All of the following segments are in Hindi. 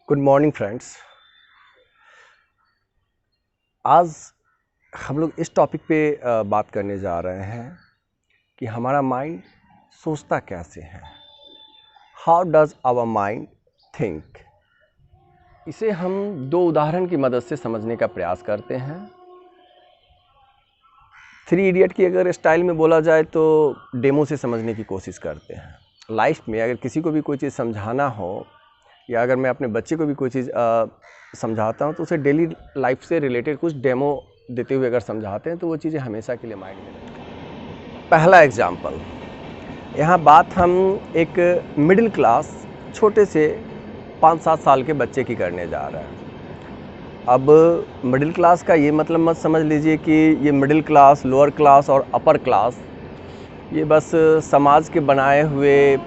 Good morning friends. आज हम लोग इस टॉपिक पे बात करने जा रहे हैं कि हमारा माइंड सोचता कैसे है। How does our mind think. इसे हम दो उदाहरण की मदद से समझने का प्रयास करते हैं। थ्री इडियट की अगर स्टाइल में बोला जाए तो डेमो से समझने की कोशिश करते हैं। लाइफ में अगर किसी को भी कोई चीज़ समझाना हो या अगर मैं अपने बच्चे को भी कोई चीज़ समझाता हूँ तो उसे डेली लाइफ से रिलेटेड कुछ डेमो देते हुए अगर समझाते हैं तो वो चीज़ें हमेशा के लिए माइंड में रहती हैं। पहला एग्जाम्पल, यहाँ बात हम एक मिडिल क्लास छोटे से 5-7 साल के बच्चे की करने जा रहे हैं। अब मिडिल क्लास का ये मतलब मत समझ लीजिए कि ये मिडिल क्लास, लोअर क्लास और अपर क्लास ये बस समाज के बनाए हुए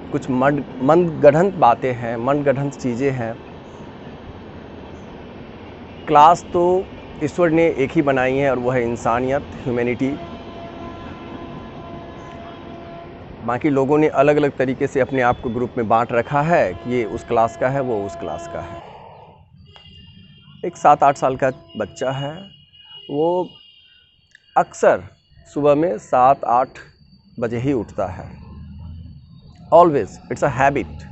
कुछ मनगढ़ंत बातें हैं, मनगढ़ंत चीज़ें हैं। क्लास तो ईश्वर ने एक ही बनाई है और वो है इंसानियत, ह्यूमैनिटी। बाकी लोगों ने अलग अलग तरीके से अपने आप को ग्रुप में बांट रखा है कि ये उस क्लास का है, वो उस क्लास का है। एक 7-8 साल का बच्चा है, वो अक्सर सुबह में 7-8 बजे ही उठता है। Always, it's a habit.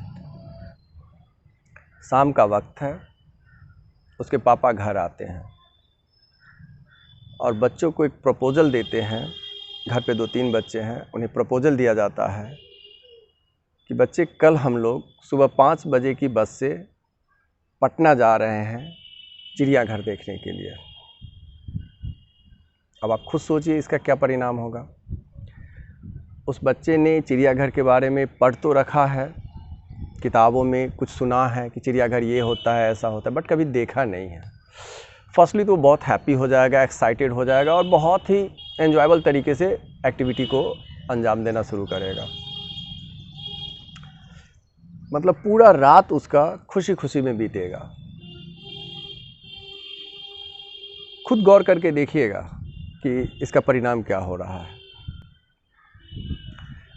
शाम का वक्त है, उसके पापा घर आते हैं और बच्चों को एक प्रपोज़ल देते हैं। घर पे 2-3 बच्चे हैं, उन्हें प्रपोज़ल दिया जाता है कि बच्चे कल हम लोग सुबह 5 बजे की बस से पटना जा रहे हैं चिड़ियाघर देखने के लिए। अब आप खुद सोचिए इसका क्या परिणाम होगा। उस बच्चे ने चिड़ियाघर के बारे में पढ़ तो रखा है, किताबों में कुछ सुना है कि चिड़ियाघर ये होता है, ऐसा होता है, बट कभी देखा नहीं है। फर्स्टली तो बहुत हैप्पी हो जाएगा, एक्साइटेड हो जाएगा और बहुत ही एंजॉयबल तरीके से एक्टिविटी को अंजाम देना शुरू करेगा। मतलब पूरा रात उसका खुशी खुशी में बीतेगा। खुद गौर करके देखिएगा कि इसका परिणाम क्या हो रहा है।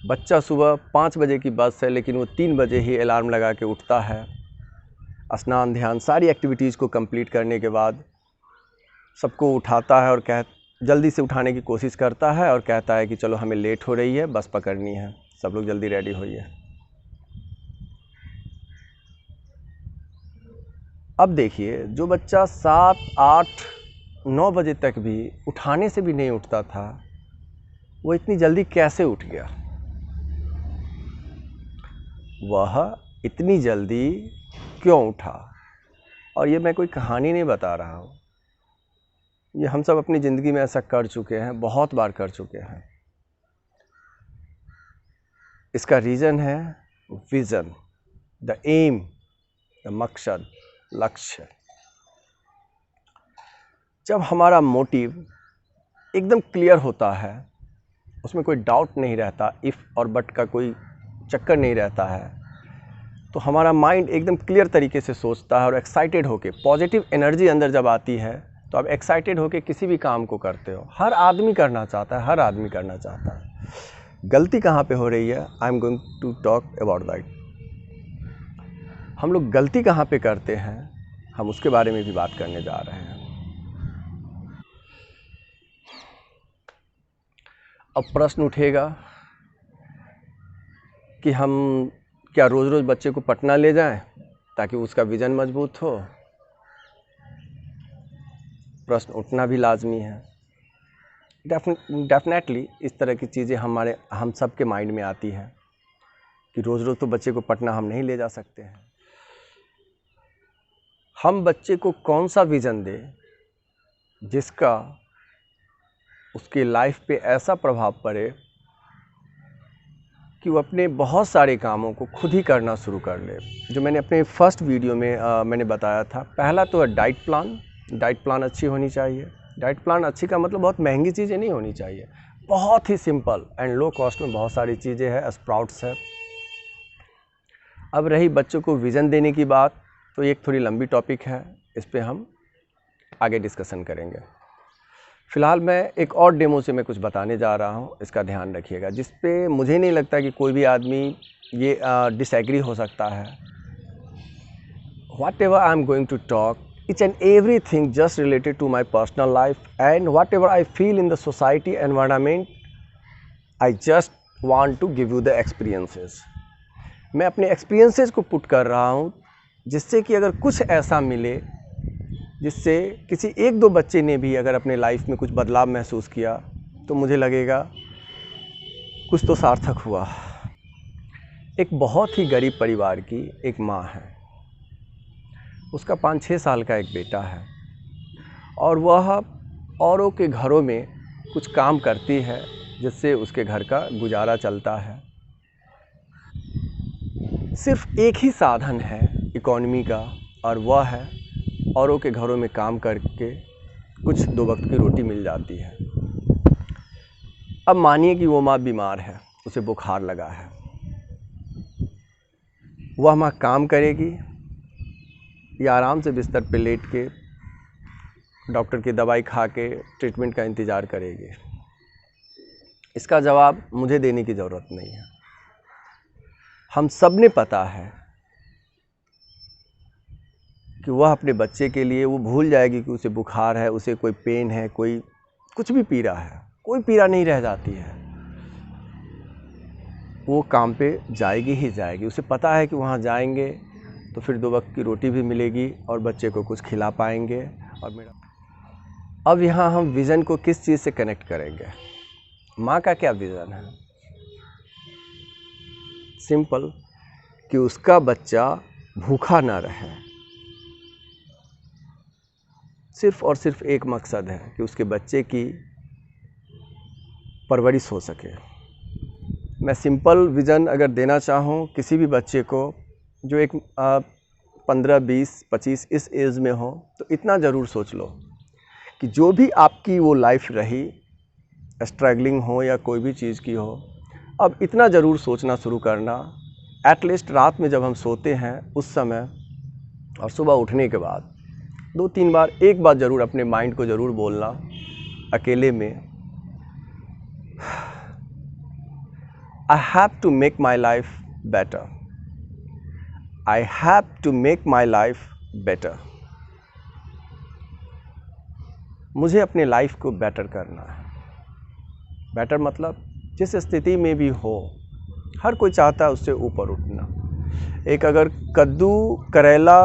बच्चा सुबह 5 बजे की बस है लेकिन वो 3 बजे ही अलार्म लगा के उठता है। स्नान ध्यान सारी एक्टिविटीज़ को कंप्लीट करने के बाद सबको उठाता है और जल्दी से उठाने की कोशिश करता है और कहता है कि चलो हमें लेट हो रही है, बस पकड़नी है, सब लोग जल्दी रेडी होइए। अब देखिए, जो बच्चा 7, 8, 9 बजे तक भी उठाने से भी नहीं उठता था, वो इतनी जल्दी कैसे उठ गया? वह इतनी जल्दी क्यों उठा? और ये मैं कोई कहानी नहीं बता रहा हूँ, ये हम सब अपनी ज़िंदगी में ऐसा कर चुके हैं, बहुत बार कर चुके हैं। इसका रीज़न है विज़न, द एम, द मकसद, लक्ष्य। जब हमारा मोटिव एकदम क्लियर होता है, उसमें कोई डाउट नहीं रहता, इफ़ और बट का कोई चक्कर नहीं रहता है, तो हमारा माइंड एकदम क्लियर तरीके से सोचता है और एक्साइटेड होके, पॉजिटिव एनर्जी अंदर जब आती है तो आप एक्साइटेड होके किसी भी काम को करते हो। हर आदमी करना चाहता है, हर आदमी करना चाहता है। गलती कहाँ पे हो रही है? I am going to talk about that. हम लोग गलती कहाँ पे करते हैं, हम उसके बारे में भी बात करने जा रहे हैं। अब प्रश्न उठेगा कि हम क्या रोज़ रोज़ बच्चे को पटना ले जाएं ताकि उसका विज़न मजबूत हो? प्रश्न उठना भी लाजमी है। डेफिनेटली इस तरह की चीज़ें हम सब के माइंड में आती है कि रोज़ रोज़ तो बच्चे को पटना हम नहीं ले जा सकते हैं। हम बच्चे को कौन सा विज़न दें जिसका उसके लाइफ पे ऐसा प्रभाव पड़े कि वो अपने बहुत सारे कामों को खुद ही करना शुरू कर ले। जो मैंने अपने फर्स्ट वीडियो में मैंने बताया था, पहला तो है डाइट प्लान। डाइट प्लान अच्छी होनी चाहिए। डाइट प्लान अच्छी का मतलब बहुत महंगी चीज़ें नहीं होनी चाहिए, बहुत ही सिंपल एंड लो कॉस्ट में बहुत सारी चीज़ें हैं, स्प्राउट्स है। अब रही बच्चों को विज़न देने की बात, तो ये एक थोड़ी लंबी टॉपिक है, इस पर हम आगे डिस्कशन करेंगे। फ़िलहाल मैं एक और डेमो से मैं कुछ बताने जा रहा हूँ, इसका ध्यान रखिएगा, जिस पे मुझे नहीं लगता कि कोई भी आदमी ये डिसएग्री हो सकता है। whatever I am going to talk, each and everything just related to my personal life, and whatever I feel in the society environment, I just want to give you the experiences. मैं अपने experiences को पुट कर रहा हूँ, जिससे कि अगर कुछ ऐसा मिले जिससे किसी एक दो बच्चे ने भी अगर अपने लाइफ में कुछ बदलाव महसूस किया, तो मुझे लगेगा कुछ तो सार्थक हुआ। एक बहुत ही गरीब परिवार की एक माँ है, उसका 5-6 साल का एक बेटा है, और वह औरों के घरों में कुछ काम करती है जिससे उसके घर का गुजारा चलता है। सिर्फ एक ही साधन है इकोनॉमी का, और वह है औरों के घरों में काम करके कुछ 2 वक्त की रोटी मिल जाती है। अब मानिए कि वो माँ बीमार है, उसे बुखार लगा है, वह माँ काम करेगी या आराम से बिस्तर पे लेट के डॉक्टर की दवाई खा के ट्रीटमेंट का इंतज़ार करेगी? इसका जवाब मुझे देने की ज़रूरत नहीं है। हम सब ने पता है कि वह अपने बच्चे के लिए वो भूल जाएगी कि उसे बुखार है, उसे कोई पेन है, कोई कुछ भी पीड़ा है, कोई पीड़ा नहीं रह जाती है। वो काम पे जाएगी ही जाएगी। उसे पता है कि वहाँ जाएंगे तो फिर 2 वक्त की रोटी भी मिलेगी और बच्चे को कुछ खिला पाएंगे। और मेरा अब यहाँ हम विज़न को किस चीज़ से कनेक्ट करेंगे? माँ का क्या विज़न है? सिंपल, कि उसका बच्चा भूखा ना रहे। सिर्फ और सिर्फ एक मकसद है कि उसके बच्चे की परवरिश हो सके। मैं सिंपल विज़न अगर देना चाहूँ किसी भी बच्चे को जो एक 15, 20, 25 इस एज में हो, तो इतना ज़रूर सोच लो कि जो भी आपकी वो लाइफ रही, स्ट्रगलिंग हो या कोई भी चीज़ की हो, अब इतना ज़रूर सोचना शुरू करना, एटलीस्ट रात में जब हम सोते हैं उस समय और सुबह उठने के बाद 2-3 बार एक बार ज़रूर अपने माइंड को ज़रूर बोलना अकेले में, I have to make my life better. I have to make my life better. मुझे अपने लाइफ को बेटर करना है। बेटर मतलब जिस स्थिति में भी हो, हर कोई चाहता है उससे ऊपर उठना। एक अगर कद्दू करेला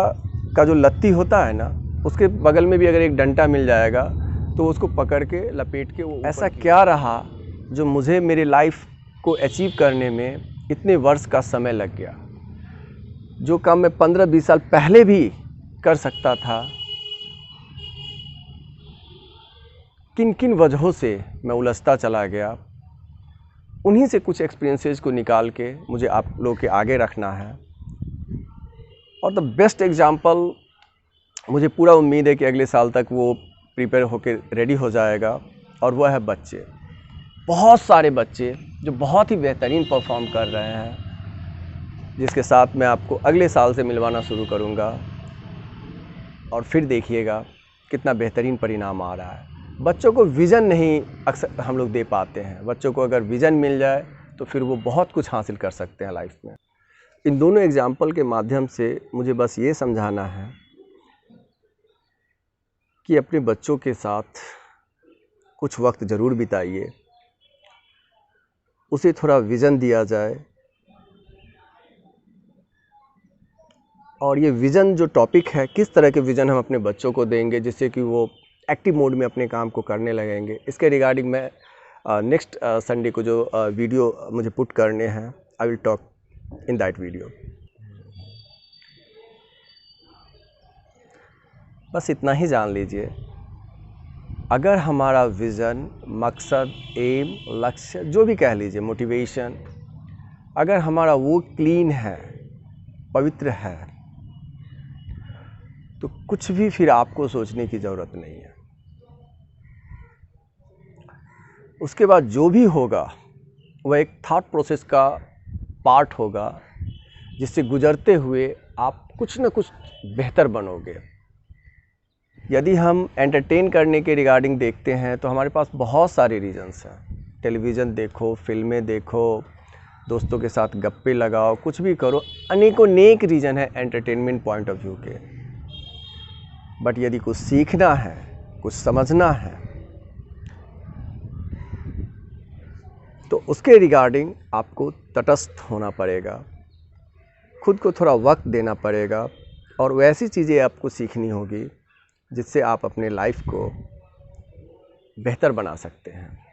का जो लत्ती होता है ना, उसके बगल में भी अगर एक डंडा मिल जाएगा तो उसको पकड़ के लपेट के वो, ऐसा क्या रहा जो मुझे मेरे लाइफ को अचीव करने में इतने वर्ष का समय लग गया? जो काम मैं 15-20 साल पहले भी कर सकता था, किन किन वजहों से मैं उलझता चला गया, उन्हीं से कुछ एक्सपीरियंसेस को निकाल के मुझे आप लोगों के आगे रखना है। और द बेस्ट एग्जांपल, मुझे पूरा उम्मीद है कि अगले साल तक वो प्रिपेयर होकर रेडी हो जाएगा, और वह है बच्चे। बहुत सारे बच्चे जो बहुत ही बेहतरीन परफॉर्म कर रहे हैं, जिसके साथ मैं आपको अगले साल से मिलवाना शुरू करूंगा, और फिर देखिएगा कितना बेहतरीन परिणाम आ रहा है। बच्चों को विज़न नहीं अक्सर हम लोग दे पाते हैं। बच्चों को अगर विज़न मिल जाए तो फिर वो बहुत कुछ हासिल कर सकते हैं लाइफ में। इन दोनों एग्जाम्पल के माध्यम से मुझे बस ये समझाना है कि अपने बच्चों के साथ कुछ वक्त ज़रूर बिताइए, उसे थोड़ा विज़न दिया जाए, और ये विज़न जो टॉपिक है, किस तरह के विज़न हम अपने बच्चों को देंगे जिससे कि वो एक्टिव मोड में अपने काम को करने लगेंगे, इसके रिगार्डिंग मैं नेक्स्ट संडे को जो वीडियो मुझे पुट करने हैं, I will talk in that video. बस इतना ही जान लीजिए, अगर हमारा विज़न, मकसद, एम, लक्ष्य जो भी कह लीजिए, मोटिवेशन, अगर हमारा वो क्लीन है, पवित्र है, तो कुछ भी फिर आपको सोचने की ज़रूरत नहीं है। उसके बाद जो भी होगा वह एक थॉट प्रोसेस का पार्ट होगा, जिससे गुजरते हुए आप कुछ न कुछ बेहतर बनोगे। यदि हम एंटरटेन करने के रिगार्डिंग देखते हैं तो हमारे पास बहुत सारे रीजंस हैं। टेलीविज़न देखो, फिल्में देखो, दोस्तों के साथ गप्पे लगाओ, कुछ भी करो, अनेकों नेक रीज़न है एंटरटेनमेंट पॉइंट ऑफ व्यू के। बट यदि कुछ सीखना है, कुछ समझना है, तो उसके रिगार्डिंग आपको तटस्थ होना पड़ेगा, खुद को थोड़ा वक्त देना पड़ेगा और वैसी चीज़ें आपको सीखनी होगी जिससे आप अपने लाइफ को बेहतर बना सकते हैं।